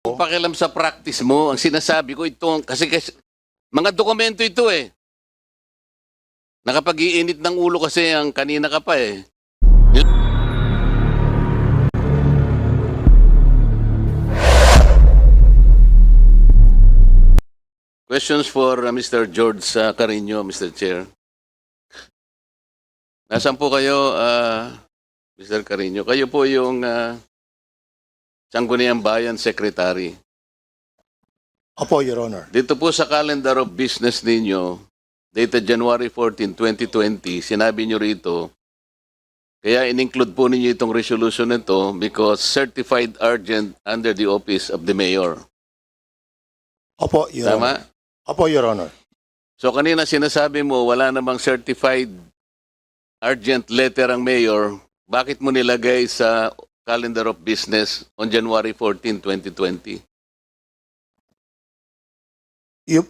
akong pakialam sa practice mo. Ang sinasabi ko ito, kasi mga dokumento ito eh. Nakapag-iinit ng ulo kasi ang kanina ka pa eh. Questions for Mr. George Carino, Mr. Chair. Nasaan po kayo, Mr. Carino? Kayo po yung Sangguniang Bayan Secretary. Opo, Your Honor. Dito po sa calendar of business ninyo, dated January 14, 2020, sinabi nyo rito, kaya in-include po ninyo itong resolution nito because certified urgent under the office of the mayor. Opo, Your Tama? Honor. Opo, Your Honor. So kanina sinasabi mo, wala namang certified urgent letter ang mayor. Bakit mo nilagay sa calendar of business on January 14, 2020?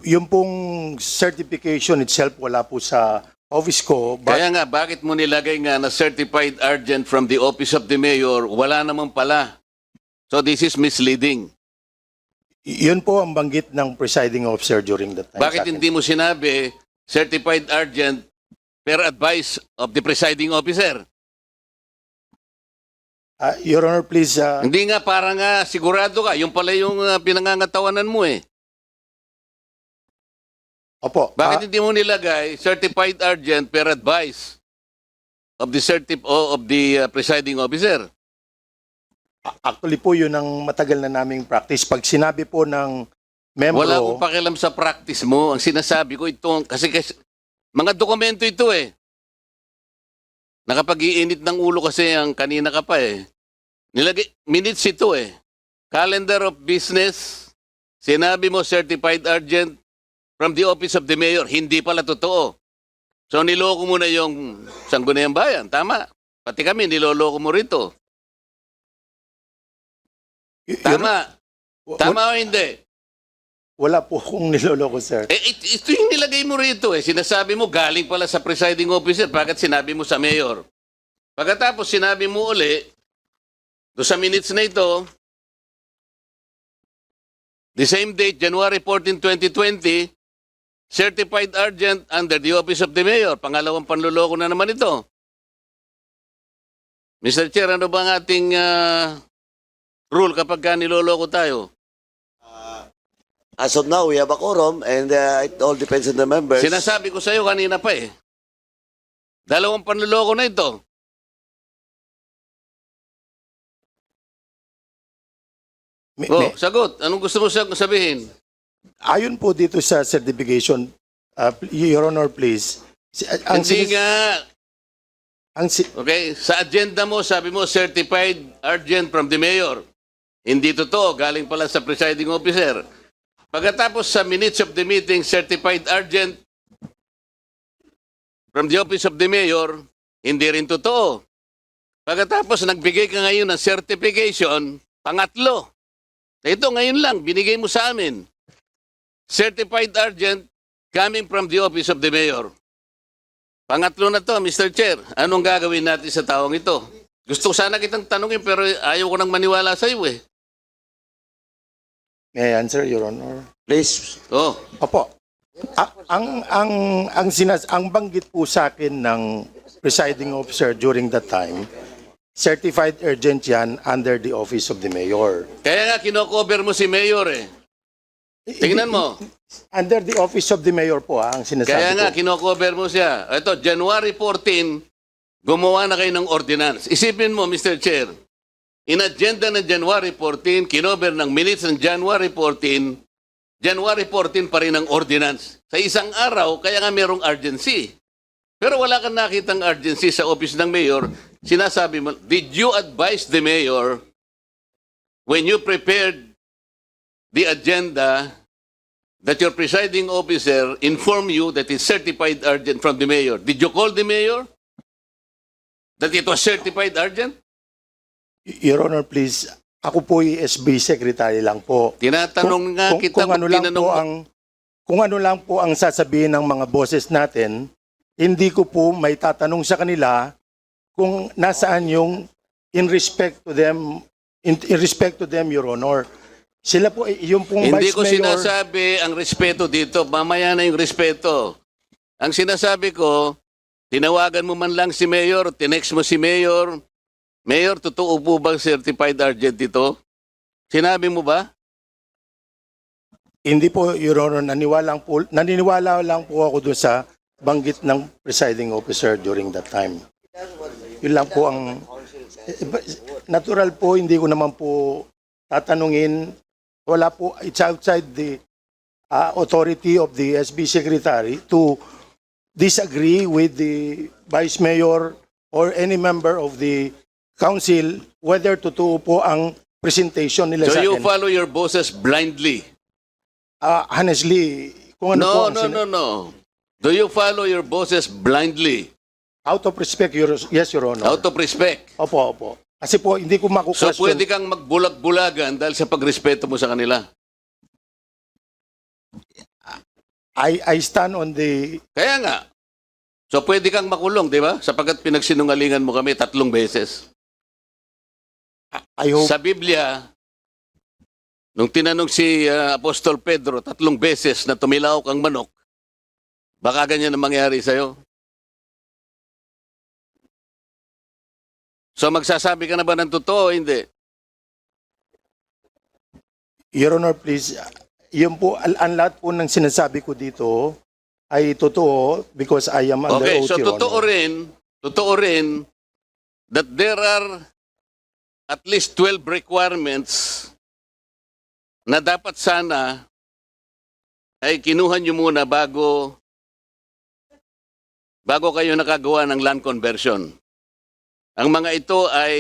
Yung pong certification itself wala po sa office ko. But Kaya nga, bakit mo nilagay nga na certified urgent from the office of the mayor? Wala naman pala. So this is misleading. yun po ang banggit ng presiding officer during that time. Bakit sa akin. hindi mo sinabi certified urgent per advice of the presiding officer? Your Honor, please. Hindi nga, para nga sigurado ka. Yung pala yung pinangangatawanan mo eh. Opo. Bakit hindi mo nilagay certified urgent per advice of the presiding officer? Actually po yun ang matagal na naming practice. Pag sinabi po ng membro... Wala akong pakialam sa practice mo. Ang sinasabi ko ito, kasi mga dokumento ito eh. Nakapag-iinit ng ulo kasi ang kanina ka pa eh. Minutes ito eh. Calendar of business, sinabi mo certified urgent from the office of the mayor. Hindi pala totoo. So niloko mo na yung Sangguniang Bayan. Tama. Pati kami, niloloko mo rito. Tama. Tama o hindi? Wala po akong niloloko, sir. Ito yung nilagay mo rito eh. Sinasabi mo galing pala sa presiding officer. Bakit sinabi mo sa mayor? Pagkatapos sinabi mo uli, do sa minutes na ito, the same date, January 14, 2020, certified urgent under the office of the mayor. Pangalawang panluloko na naman ito. Mr. Chair, ano ba ang ating rule kapag niloloko tayo? As of now, we have a quorum and it all depends on the members. Sinasabi ko sa iyo kanina pa eh. Dalawang panluloko na ito. Sagot. Anong gusto mo sabihin? Ayon po dito sa certification, Your Honor, please. Hindi nga. Ang Okay? Sa agenda mo, sabi mo, certified urgent from the mayor. Hindi totoo. Galing pala sa presiding officer. Pagkatapos sa minutes of the meeting, certified urgent from the office of the mayor, hindi rin totoo. Pagkatapos nagbigay ka ngayon ng certification, pangatlo. Ito ngayon lang, binigay mo sa amin. Certified urgent coming from the office of the mayor. Pangatlo na to, Mr. Chair. Anong gagawin natin sa taong ito? Gusto ko sana kitang tanungin pero ayaw ko nang maniwala sa iyo eh. May I answer, Your Honor? Please. Oh. Opo. Ang banggit po sa akin ng presiding officer during that time, certified urgent yan under the office of the mayor. Kaya nga kinocover mo si mayor eh. Tingnan mo. Under the office of the mayor po ang sinasabi Kaya nga ko. kinocover mo siya. Ito, January 14, gumawa na kayo ng ordinance. Isipin mo, Mr. Chair, in agenda ng January 14, kinover ng minutes ng January 14, January 14 pa rin ang ordinance. Sa isang araw, kaya nga merong urgency. Pero wala kang nakitang urgency sa office ng mayor. Sinasabi mo, did you advise the mayor when you prepared the agenda that your presiding officer informed you that it's certified urgent from the mayor? Did you call the mayor that it was certified urgent? Your Honor, please, ako po SB secretary lang po. Tinatanong nga kita kung ano lang tinanong po mo. kung ano lang po ang sasabihin ng mga bosses natin, hindi ko po may tatanong sa kanila kung nasaan yung in respect to them, Your Honor. Sila po, yung pong Hindi Vice ko Mayor, sinasabi ang respeto dito. Mamaya na yung respeto. Ang sinasabi ko, tinawagan mo man lang si Mayor, tinext mo si Mayor. Mayor, totoo po bang certified urgent ito? Sinabi mo ba? hindi po, Your Honor, naniniwala lang po ako dun sa banggit ng presiding officer during that time. Yun lang po ang, natural po, hindi ko naman po tatanungin, wala po, it's outside the authority of the SB Secretary to disagree with the Vice Mayor or any member of the Council whether totoo po ang presentation nila So sa you akin. follow your bosses blindly? Honestly, kung ano po No, ang no, no, no. Do you follow your bosses blindly? out of respect, yes, Your Honor. Out of respect? Opo, opo. Kasi po, hindi ko So makukwestiyon. pwede kang magbulag-bulagan dahil sa pagrespeto mo sa kanila? I stand on the, Kaya nga. So pwede kang makulong, di ba? Sapagkat pinagsinungalingan mo kami 3 beses. I hope, Sa Biblia, nung tinanong si Apostol Pedro 3 beses na tumilaok ang manok, baka ganyan ang mangyari sa'yo. So magsasabi ka na ba ng totoo o hindi? Your Honor, please, yun po, ang lahat po ng sinasabi ko dito ay totoo because I am under Okay, oath, so Your totoo rin that there are at least 12 requirements na dapat sana ay kinuha nyo muna bago kayo nakagawa ng land conversion. Ang mga ito ay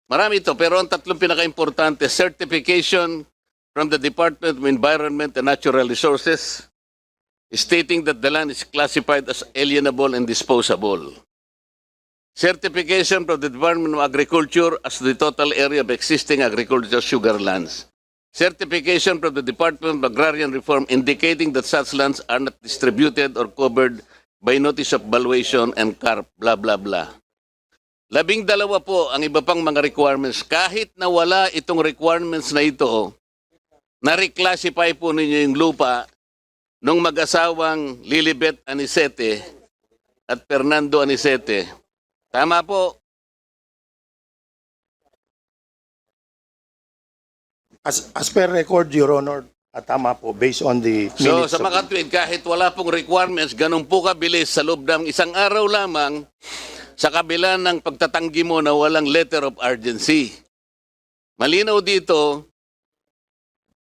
marami ito, pero ang 3 pinaka-importante, certification from the Department of Environment and Natural Resources stating that the land is classified as alienable and disposable. Certification from the Department of Agriculture as the total area of existing agricultural sugar lands. Certification from the Department of Agrarian Reform indicating that such lands are not distributed or covered by notice of valuation and CARP, blah, blah, blah. 12 po ang iba pang mga requirements. Kahit na wala itong requirements na ito, na-reclassify po ninyo yung lupa nung mag-asawang Lilibet Anicete at Fernando Anicete. Tama po. as per record, Your Honor, tama po, based on the So minutes sa of- mga tweet, kahit wala pong requirements, ganun po kabilis sa loob ng isang araw lamang sa kabila ng pagtatanggi mo na walang letter of urgency. Malinaw dito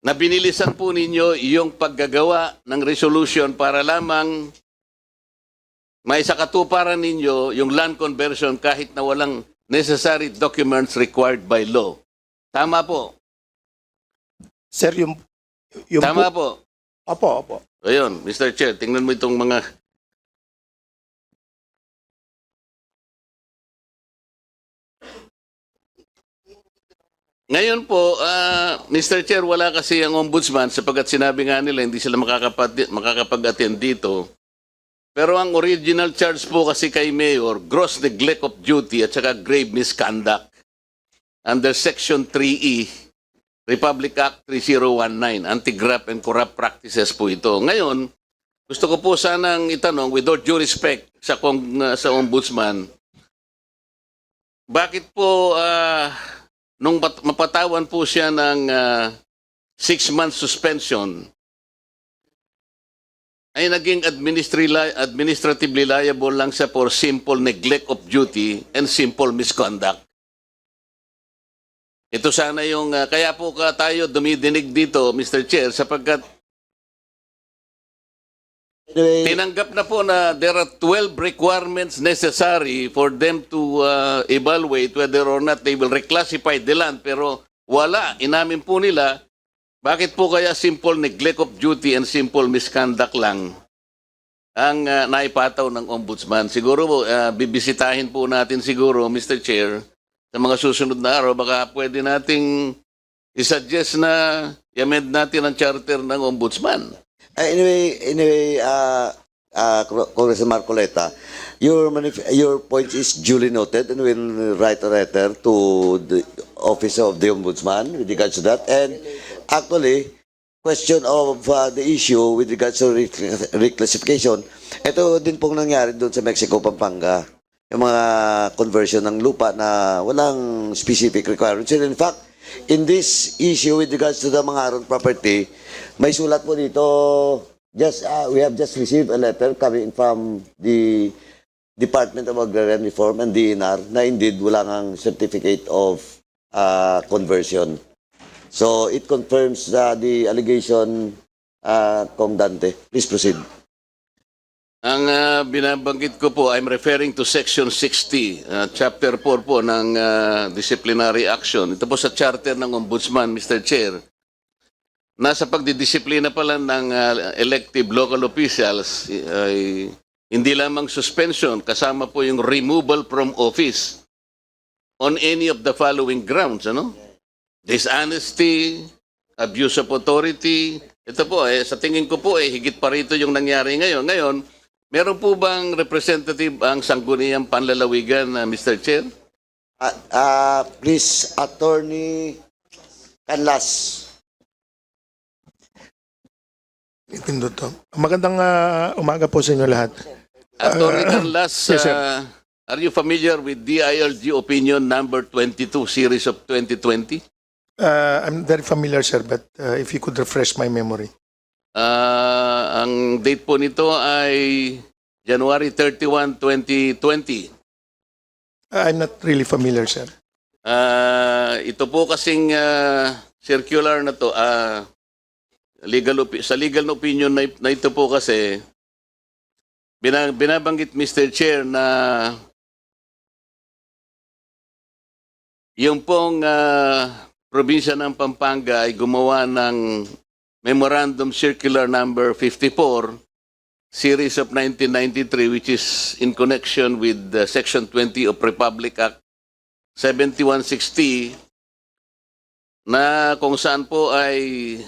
na binilisan po ninyo yung paggagawa ng resolution para lamang may sakatuparan ninyo yung land conversion kahit na walang necessary documents required by law. Tama po. Sir, yung Tama po. Opo, opo. Ayun, Mr. Chair, tingnan mo itong mga... Ngayon po, Mr. Chair, wala kasi ang ombudsman sapagkat sinabi nga nila hindi sila makakapag-attend dito. Pero ang original charge po kasi kay Mayor, gross neglect of duty at saka grave misconduct under Section 3E, Republic Act 3019, Anti-Graft and Corrupt Practices po ito. Ngayon, gusto ko po sanang itanong, with all due respect sa ombudsman, bakit po nung mapatawan po siya ng 6-month suspension, ay naging administratively liable lang siya for simple neglect of duty and simple misconduct. Ito sana yung, kaya po tayo dumidinig dito, Mr. Chair, sapagkat Anyway, tinanggap na po na there are 12 requirements necessary for them to evaluate whether or not they will reclassify the land, pero wala, inamin po nila. Bakit po kaya simple neglect of duty and simple misconduct lang ang naipataw ng ombudsman? Siguro bibisitahin po natin siguro, Mr. Chair, sa mga susunod na araw, baka pwede nating isuggest na i-amend natin ang charter ng ombudsman. anyway, Congressman Marcoleta, your point is duly noted and we'll write a letter to Office of the Ombudsman with regards to that. And actually, question of the issue with regards to reclassification, ito din pong nangyari doon sa Mexico, Pampanga. Yung mga conversion ng lupa na walang specific requirements. And in fact, in this issue with regards to the mga Aron property, may sulat po dito, we have just received a letter coming from the Department of Agrarian Reform and DNR na indeed wala ngang certificate of conversion. So it confirms the allegation, Kong Dante. Please proceed. Ang binabanggit ko po, I'm referring to Section 60, Chapter 4 po ng Disciplinary Action. Ito po sa Charter ng Ombudsman, Mr. Chair. Nasa pagdidisiplina pala ng elective local officials, ay hindi lamang suspension, kasama po yung removal from office on any of the following grounds, ano? Dishonesty, abuse of authority. Ito po, sa tingin ko po, higit pa rito yung nangyari ngayon. Ngayon, meron po bang representative ang Sangguniang Panlalawigan, Mr. Chair? Please, Attorney Canlas. Ipindot to. Magandang umaga po sa inyo lahat. Attorney Canlas, yes, sir. are you familiar with DILG Opinion number 22, series of 2020? I'm very familiar, sir, but if you could refresh my memory. Ang date po nito ay January 31, 2020. I'm not really familiar, sir. Ito po kasing circular na to, sa legal na opinion na ito po kasi, binabanggit, Mr. Chair, na yung pong probinsya ng Pampanga ay gumawa ng Memorandum Circular number 54, series of 1993, which is in connection with Section 20 of Republic Act 7160, na kung saan po ay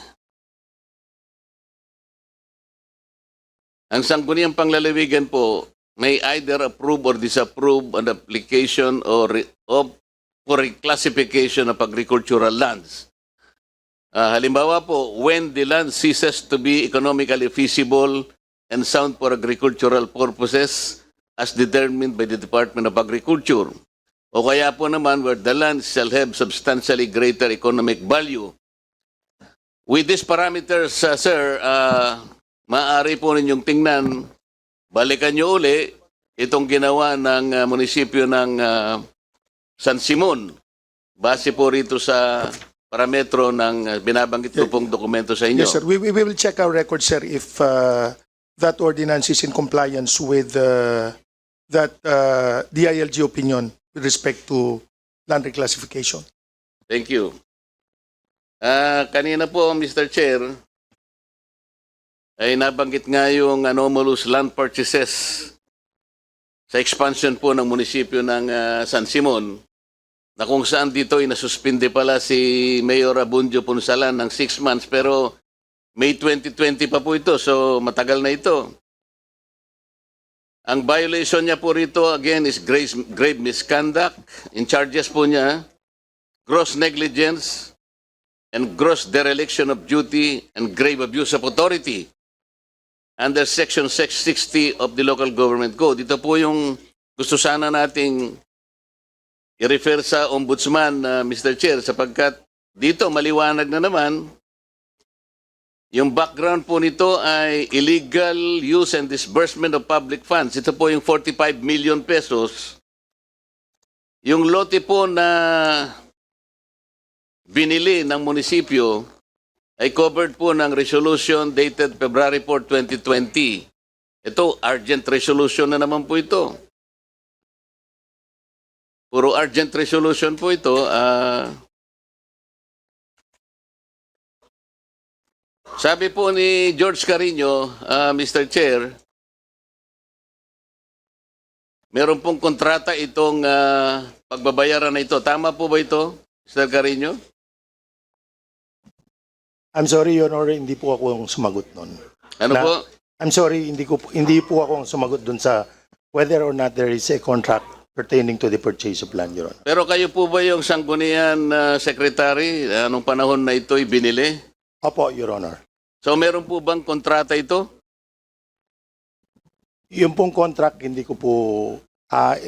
ang Sangguniang Panglalawigan po may either approve or disapprove an application or for reclassification of agricultural lands. Halimbawa po, when the land ceases to be economically feasible and sound for agricultural purposes as determined by the Department of Agriculture. O kaya po naman where the land shall have substantially greater economic value. With these parameters, sir, maaari po ninyong tingnan, balikan nyo uli itong ginawa ng munisipyo ng San Simon. Base po rito sa parametro ng binabanggit ko pong dokumento sa inyo. Yes, sir. We will check our record, sir, if that ordinance is in compliance with that DILG opinion with respect to land reclassification. Thank you. Kanina po, Mr. Chair, ay nabanggit nga yung anomalous land purchases sa expansion po ng munisipyo ng San Simon, na kung saan dito ay nasuspinde pala si Mayor Abundio Punsalan ng 6 months, pero May 2020 pa po ito, so matagal na ito. Ang violation niya po rito, again, is grave misconduct. In charges po niya, gross negligence and gross dereliction of duty and grave abuse of authority under Section 660 of the Local Government Code. Ito po yung gusto sana nating i-refer sa Ombudsman, Mr. Chair, sapagkat dito maliwanag na naman, yung background po nito ay illegal use and disbursement of public funds. Ito po yung 45 million pesos. Yung lote po na binili ng munisipyo ay covered po ng resolution dated February 4, 2020. Ito, urgent resolution na naman po ito. Puro urgent resolution po ito. Sabi po ni George Carino, Mr. Chair, meron pong kontrata itong pagbabayaran na ito. Tama po ba ito, Mr. Carino? I'm sorry, Your Honor, hindi po ako ang sumagot nun. Ano po? I'm sorry, hindi po ako ang sumagot dun sa whether or not there is a contract pertaining to the purchase of land, Your Honor. Pero kayo po ba yung sanggunian secretary anong panahon na ito'y binili? Opo, Your Honor. So meron po bang kontrata ito? Yung pong contract, hindi ko po,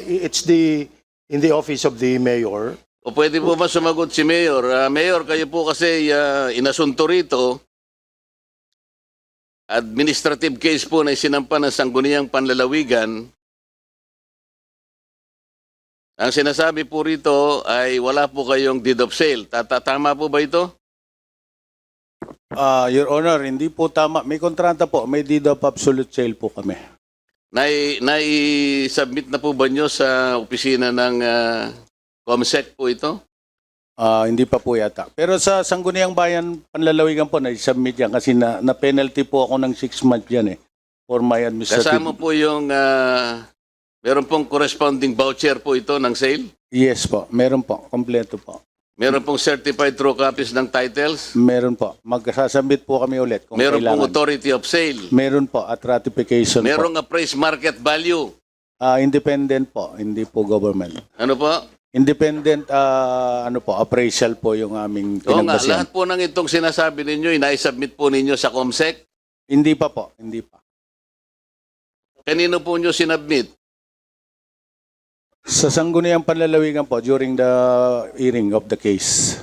it's in the office of the mayor. O pwede po ba sumagot si Mayor? Mayor, kayo po kasi inasunto rito. Administrative case po na isinampa ng Sangguniang Panlalawigan. Ang sinasabi po rito ay wala po kayong deed of sale. Tama po ba ito? Your Honor, hindi po tama. May kontrata po, may deed of absolute sale po kami. Nai-submit na po ba nyo sa opisina ng COMSEC po ito? Hindi pa po yata. Pero sa Sangguniang Bayan Panlalawigan po, na-submit yan kasi na-penalty po ako ng 6 months yan for my administrative. Kasama po yung meron pong corresponding voucher po ito ng sale? Yes po, meron po. Kompleto po. Meron pong certified true copies ng titles? Meron po. Magsasubmit po kami ulit kung Meron pong kailangan. authority of sale? Meron po at ratification Merong po. appraised market value? Independent po, hindi po government. Ano po? Independent appraisal po yung aming Oo nga, pinagbasihan. lahat po ng itong sinasabi ninyo, inai-submit po ninyo sa COMSEC? Hindi pa po, hindi pa. Kanino po nyo sinubmit? Sa Sangguniang Panlalawigan po during the hearing of the case.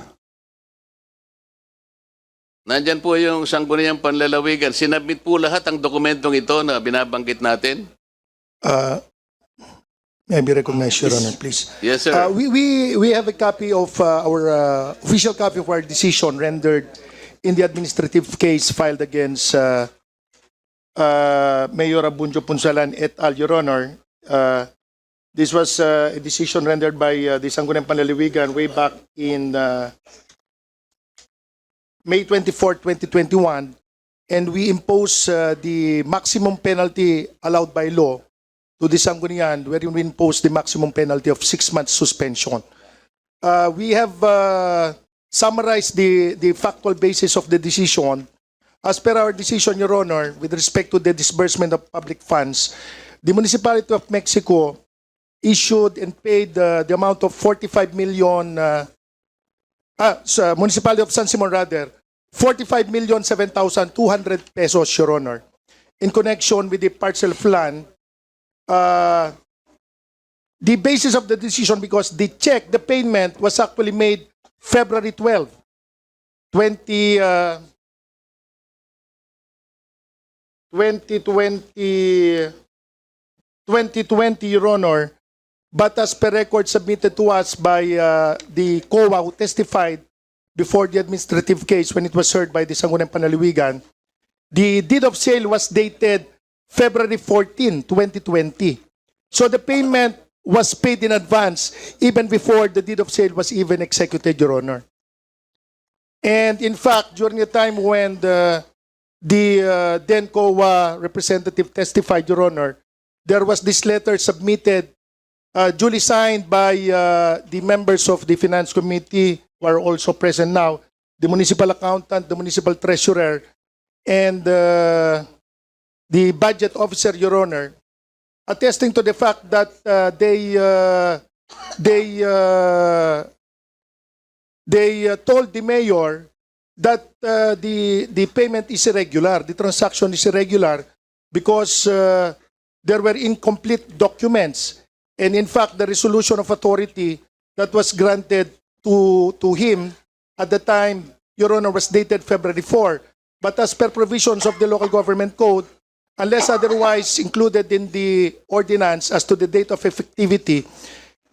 Nandyan po yung Sangguniang Panlalawigan. Sinubmit po lahat ang dokumentong ito na binabanggit natin? May I be recognized, Your Honor, please. Yes, sir. We have a copy of our official copy of our decision rendered in the administrative case filed against Mayor Abunjo Punsalan et al., Your Honor. This was a decision rendered by the Sangguniang Panlalawigan way back in May 24, 2021, and we impose the maximum penalty allowed by law to the Sangguniang, wherein we impose the maximum penalty of 6 months suspension. We have summarized the factual basis of the decision. As per our decision, Your Honor, with respect to the disbursement of public funds, the Municipality of Mexico issued and paid the amount of 45 million, Municipality of San Simon rather, 45,007,200 pesos, Your Honor, in connection with the parcel plan. The basis of the decision, because the check, the payment was actually made February 12, 2020, Your Honor. But as per record submitted to us by the COA who testified before the administrative case when it was heard by the Sangguniang Panlalawigan, the deed of sale was dated February 14, 2020. So the payment was paid in advance even before the deed of sale was even executed, Your Honor. And in fact, during the time when the then COA representative testified, Your Honor, there was this letter submitted, duly signed by the members of the Finance Committee who are also present now, the municipal accountant, the municipal treasurer, and the budget officer, Your Honor, attesting to the fact that they told the mayor that the payment is irregular, the transaction is irregular because there were incomplete documents. And in fact, the resolution of authority that was granted to him at the time, Your Honor, was dated February 4. But as per provisions of the Local Government Code, unless otherwise included in the ordinance as to the date of effectivity,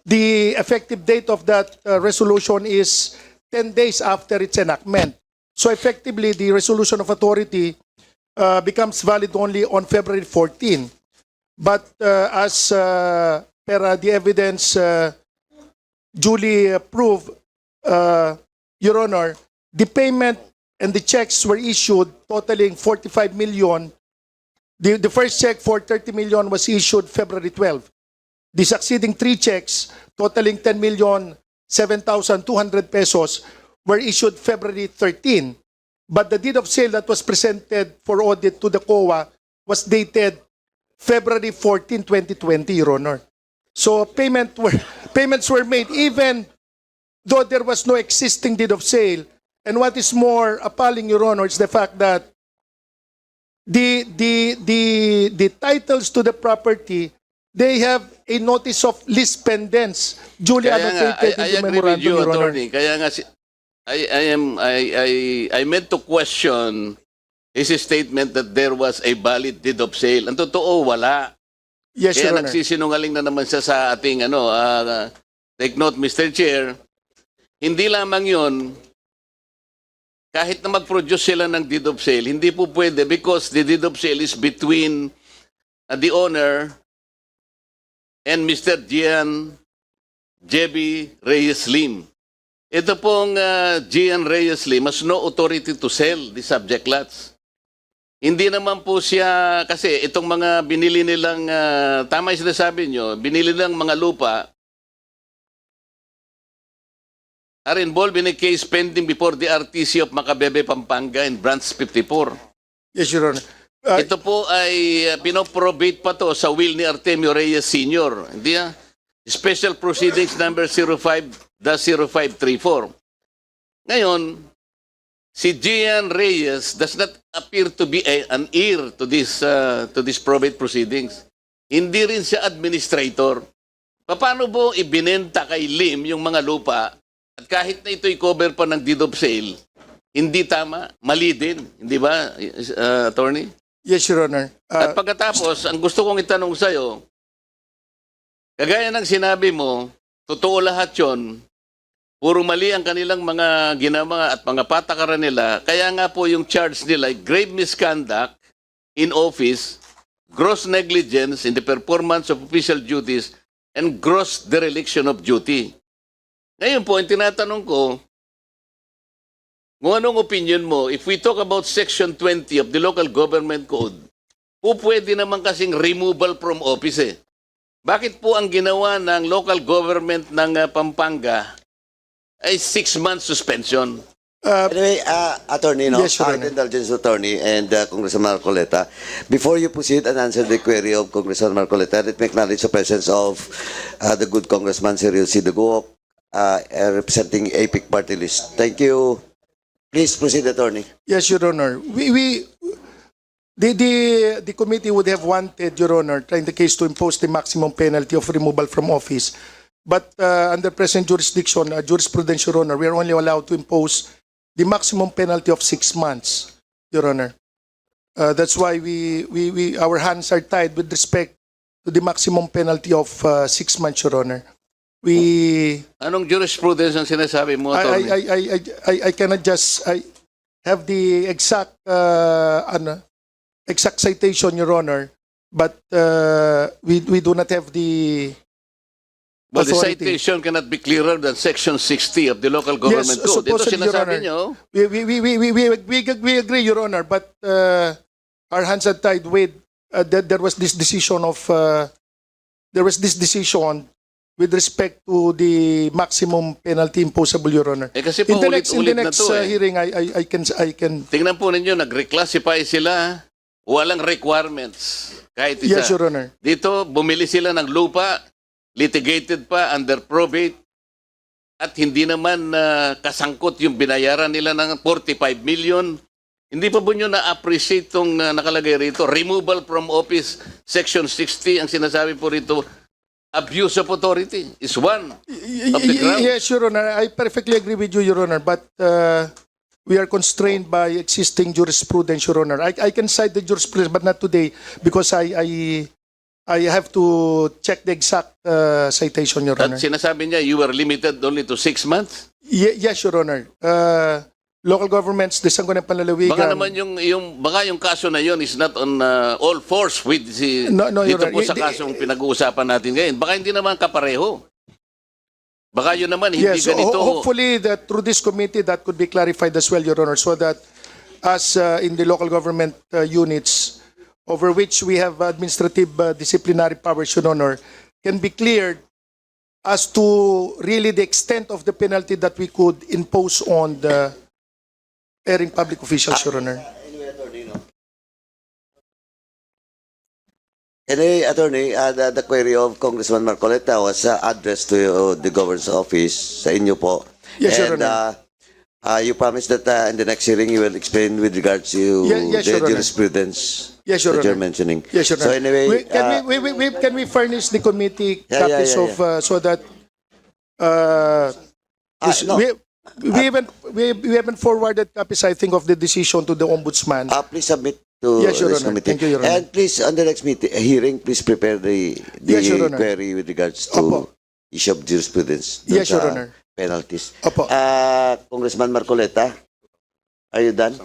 the effective date of that resolution is 10 days after its enactment. So effectively, the resolution of authority becomes valid only on February 14. But as per the evidence duly proved, Your Honor, the payment and the checks were issued totaling 45 million. The first check for 30 million was issued February 12. The succeeding 3 checks totaling 10,007,200 pesos were issued February 13. But the deed of sale that was presented for audit to the COA was dated February 14, 2020, Your Honor. So payments were made even though there was no existing deed of sale. And what is more appalling, Your Honor, is the fact that the titles to the property, they have a notice of lease pendants duly Kaya nga, annotated I in the agree with memorandum, you, Your Honor. attorney. Kaya nga, I meant to question his statement that there was a valid deed of sale. Ang totoo, wala. Yes, Kaya Your Honor. nagsisinungaling na naman siya sa ating take note, Mr. Chair. Hindi lamang yon, kahit na mag-produce sila ng deed of sale, hindi po pwede because the deed of sale is between the owner and Mr. Gian Jebi Reyes Lim. Ito pong Gian Reyes Lim has no authority to sell the subject lots. Hindi naman po siya, kasi itong mga binili nilang, tama yung sinasabi nyo, binili nilang mga lupa, are involved in a case pending before the RTC of Macabebe, Pampanga in Branch 54. Yes, Your Honor. Ito po ay pinoprobate pa to sa will ni Artemio Reyes Sr. Hindi Special Proceedings number 05-0534. Ngayon, si Gian Reyes does not appear to be an heir to this probate proceedings. Hindi rin siya administrator. Paano po ibinenta kay Lim yung mga lupa at kahit na ito'y cover pa ng deed of sale, hindi tama, mali din, hindi ba, attorney? Yes, Your Honor. At pagkatapos, ang gusto kong itanong sa'yo, kagaya ng sinabi mo, totoo lahat yon, puro mali ang kanilang mga ginawa at mga patakaran nila, kaya nga po yung charge nila, grave misconduct in office, gross negligence in the performance of official duties, and gross dereliction of duty. Ngayon po, ang tinatanong ko, kung anong opinion mo, if we talk about Section 20 of the Local Government Code, po pwede naman kasing removal from office eh. Bakit po ang ginawa ng local government ng Pampanga ay 6 months suspension? Anyway, Attorney, no? Yes, Your Honor. Indulgence Attorney and Congressman Marcoleta, before you proceed and answer the query of Congressman Marcoleta, let me acknowledge the presence of the good Congressman Cyril Sidugo, representing APIC Party List. Thank you. Please proceed, Attorney. Yes, Your Honor. The committee would have wanted, Your Honor, trying the case to impose the maximum penalty of removal from office. But under present jurisdiction, jurisprudence, Your Honor, we are only allowed to impose the maximum penalty of 6 months, Your Honor. That's why our hands are tied with respect to the maximum penalty of 6 months, Your Honor. Anong jurisprudence ang sinasabi mo, attorney? I cannot just have the exact exact citation, Your Honor, but we do not have the Well, the authority. citation cannot be clearer than Section 60 of the Local Government Code. Ito supposedly, Your sinasabi Honor. nyo. We agree, Your Honor, but our hands are tied with that there was this decision with respect to the maximum penalty imposable, Your Honor. Eh kasi po In the next ulit-ulit na to eh. hearing, I can. Tingnan po ninyo, nag-reclassify sila. Walang requirements. Kahit isa. Yes, Your Honor. Dito, bumili sila ng lupa, litigated pa under probate, at hindi naman kasangkot yung binayaran nila ng 45 million. Hindi pa po nyo na-appreciate itong nakalagay rito. Removal from office, Section 60, ang sinasabi po rito, abuse of authority is one of the grounds. Yes, Your Honor. I perfectly agree with you, Your Honor. But we are constrained by existing jurisprudence, Your Honor. I can cite the jurisprudence, but not today because I have to check the exact citation, Your Honor. At sinasabi niya, you were limited only to 6 months? Yes, Your Honor. Local governments, the Sangguniang Panlalawigan. Baka naman yung kaso na yun is not on all force with No, Your dito Honor. po sa kasong pinag-uusapan natin ngayon. Baka hindi naman kapareho. Baka yun naman hindi Yes, ganito. hopefully that through this committee that could be clarified as well, Your Honor, so that as in the local government units over which we have administrative disciplinary powers, Your Honor, can be cleared as to really the extent of the penalty that we could impose on the erring public officials, Your Honor. Anyway, Attorney, the query of Congressman Marcoleta was addressed to the governor's office sa inyo po. Yes, Your And you promised that in the next hearing you will explain with regards to Yes, the Your Honor. jurisprudence Yes, Your that you're Honor. mentioning. Yes, Your So Honor. anyway, Can we furnish the committee Yeah, yeah, copies yeah, of so that no. we haven't forwarded copies, I think, of the decision to the ombudsman. please submit to Yes, Your this Honor. committee. Thank you, Your Honor. And please, on the next hearing, please prepare the Yes, Your Honor. query with regards to Opo. issue of jurisprudence. dun Yes, Your sa Honor. Penalties. Opo. Congressman Marcoleta, are you done?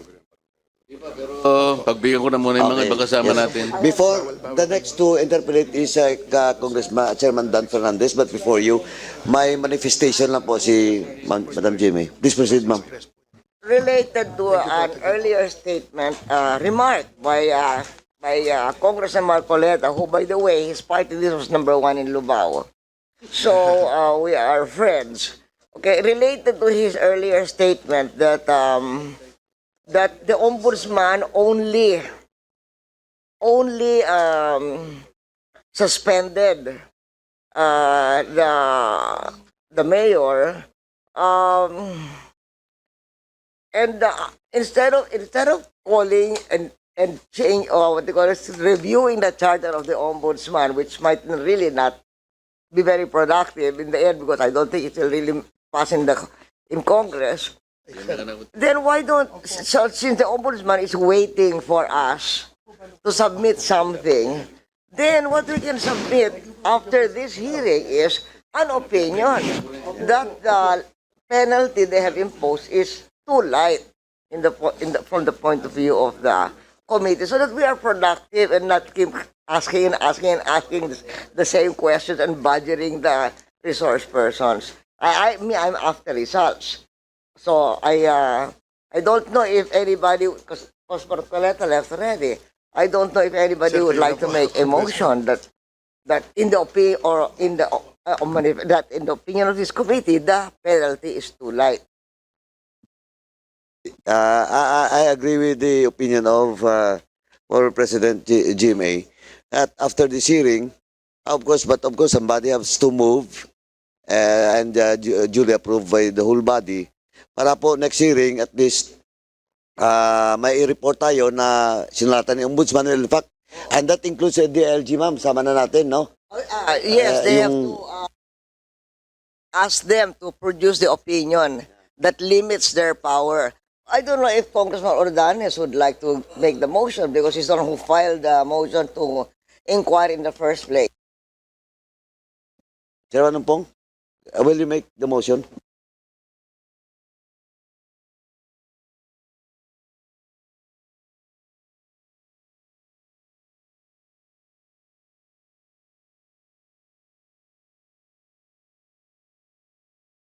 Pagbigyan ko na muna yung mga Okay. ibang kasama Yes. natin. Before, the next to interpret is Congressman Chairman Dan Fernandez, but before you, may manifestation lang po si Madam Jimmy. Please proceed, ma'am. Related to an earlier statement, remark by Congressman Marcoleta, who, by the way, his party list was #1 in Lubao. So we are friends. Okay, related to his earlier statement that that the ombudsman only suspended the mayor. And instead of calling and change or what they call it, reviewing the charter of the ombudsman, which might really not be very productive in the end, because I don't think it will really pass in Congress. Then why don't, so since the ombudsman is waiting for us to submit something, then what we can submit after this hearing is an opinion that the penalty they have imposed is too light from the point of view of the committee, so that we are productive and not keep asking the same questions and badgering the resource persons. I'm after results. So I don't know if anybody, because Marcoleta left already. I don't know if anybody would like to make a motion that in the opinion or in the that in the opinion of this committee, the penalty is too light. I agree with the opinion of former President GMA that after this hearing, of course, somebody has to move and duly approved by the whole body. Para po next hearing, at least may i-report tayo na sinulatan ni Ombudsman. In fact, and that includes the DLG, ma'am. Sama na natin, no? Yes, they have yung- to ask them to produce the opinion that limits their power. I don't know if Congressman Ordanes would like to make the motion because he's the one who filed the motion to inquire in the first place. Chairman Pong, will you make the motion?